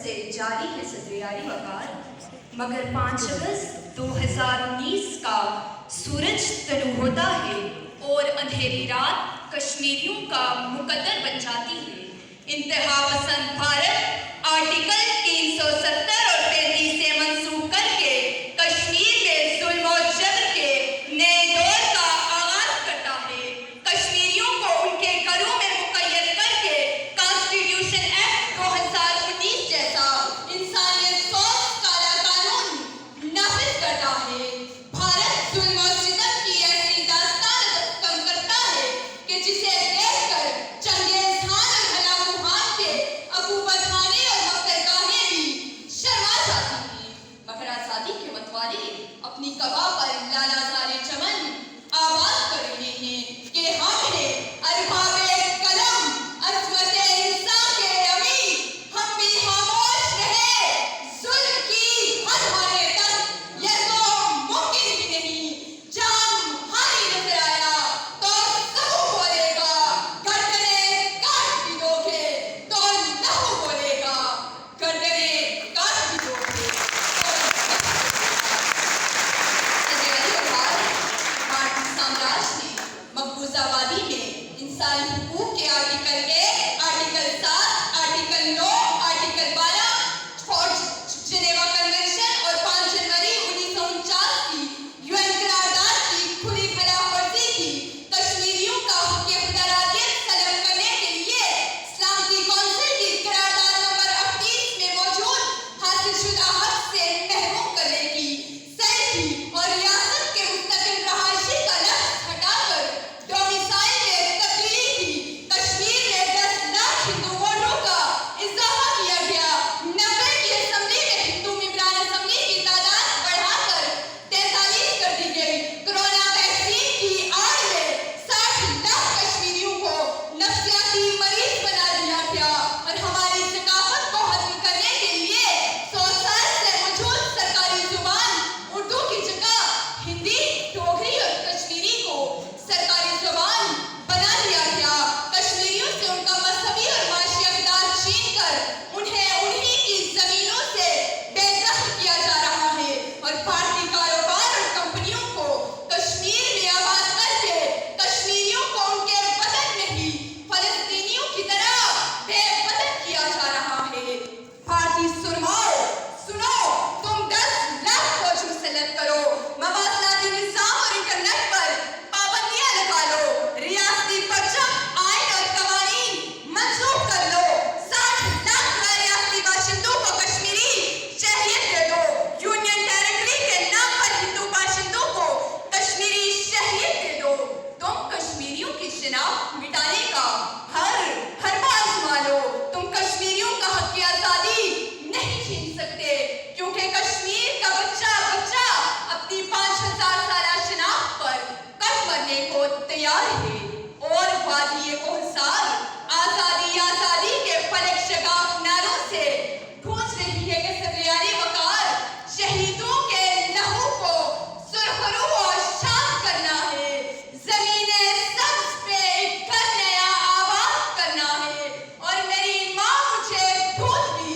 سے جاری ہے صدریاری وقار، مگر 5 اگست 2019 کا سورج طلوع ہوتا ہے اور اندھیری رات کشمیریوں کا مقدر بن جاتی ہے۔ انتہا پسند بھارت آرٹیکل 370 اور 33 سے منسوخ کر کے کشمیر میں ظلم و جبر کے نئے دور کا آغاز کرتا ہے۔ کشمیریوں کو ان کے گھروں میں مقید کر کے کانسٹیٹیوشن ایکٹ 2019 جیسا انسانیت سوز کالا قانون نافذ کرتا ہے۔ بھارت ظلم و ستم کی ایسی داستان کم کرتا ہے کہ جسے دیکھ کر چنگیز خان اور ہلاکو خان کے ابو بدخانے اور مکرگاہیں بھی شرما جاتی ہیں۔ مگر آزادی کے متوالے اپنی قبا پر لالا زارِ چمن آباد کر رہے ہیں کہ ہم نے ارباب قلم عظمت انسان کے امیر، ہم بھی خاموش رہے ظلم کی حد ہونے تک۔ یہ تو ممکن ہی نہیں، جان ہاری نظر آیا تو لہو بولے گا، گردنیں کاٹ بھی دو گے تو لہو بولے گا، گردنیں کاٹ بھی دو گے تو صدریاری وقار، بھارتی سامراج نے مقبوضہ وادی میں انسانی حقوق کے article 1، article 7، article 9، article 12، Geneva convention اور 5 جنوری 1949 کی UN قرارداد کی کھلی خلاف ورزی کی۔ کشمیریوں کا حق خودارادیت طلب کرنے کے لیے سلامتی کونسل کی قرارداد نمبر 38 میں موجود حاصل شدہ حق سے محروم کرنے کی صحیح کی اور ریاست کے مستقل رہائشی کا لفظ ہٹا کر ڈومیسائل میں تبدیلی کی۔ کشمیر میں 10 لاکھ ہندو ووٹروں کا اضافہ کیا گیا۔ 90 کی اسمبلی میں ہندو ممبران اسمبلی کی تعداد بڑھا کر 43 کر دی گئی۔ کورونا ویکسین کی آڑ میں 60 لاکھ کشمیریوں کو نفسیاتی مریض بنا دیا گیا اور ہماری ثقافت کو ختم کرنے کے لیے 100 سال سے موجود سرکاری زبان اردو کی جگہ ہندی، ڈوگری اور کشمیری کو سرکاری زبان بنا دیا گیا۔ کشمیریوں سے ان کا مذہبی اور معاشی اقدار چھین کر انہیں انہی کی زمینوں سے بے دخل کیا جا رہا ہے اور بھارتی کاروبار اور کمپنیوں کو کشمیر میں آباد کر کے کشمیریوں کو ان کے وطن میں ہی فلسطینیوں کی طرح بے وطن کیا جا رہا ہے۔ بھارتی سرماؤ سنو، تم 10 لاکھ فوج مسلط کرو، مواصلاتی نظام اور انٹرنیٹ پر پابندیاں لگا لو، ریاستی پرچم، آئین اور قوانین منسوخ کر لو، 60 لاکھ غیر ریاستی باشندوں کو کشمیری شہریت دے دو، یونین ٹیریٹری کے نام پر ہندو باشندوں کو کشمیری شہریت دے دو۔ تم کشمیریوں کی شناخت مٹانے کا ہر بار آزما لو، تم کشمیریوں کا حق آزادی نہیں چھین سکتے، کیونکہ کشمیر کا بچہ اپنی 5000 سالہ شناخت پر کٹ مرنے کو تیار ہے اور وادی کوہسار آزادی آزادی کے فلک شگاف نعروں سے گونج رہی ہے کہ صدریاری وقار شہیدوں کے لہو کو سرخرو اور شاد کرنا ہے، زمین سبز پہ ایک گھر نیا آباد کرنا ہے۔ اور میری ماں مجھے دودھ بھی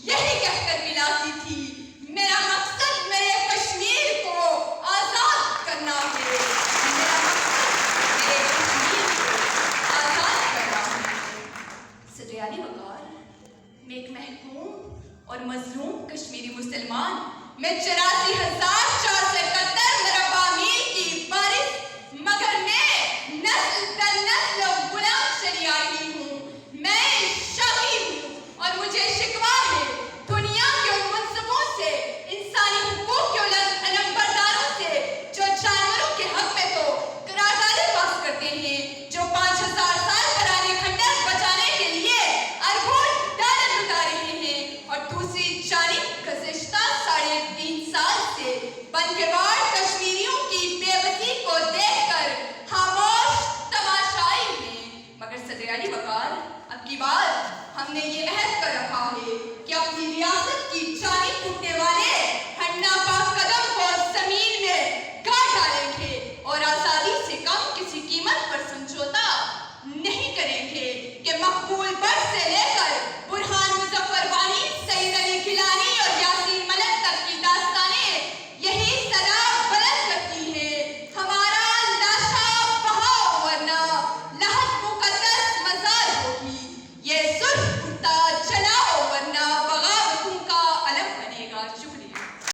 یہی کہہ کر پلاتی تھی، میرا مقصد میرے کشمیر کو آزاد کرنا ہے، میرا مقصد میرے کشمیر کو آزاد کرنا ہے۔ صدریاری وقار، میں ایک محکوم اور مظلوم کشمیری مسلمان، میں 84,471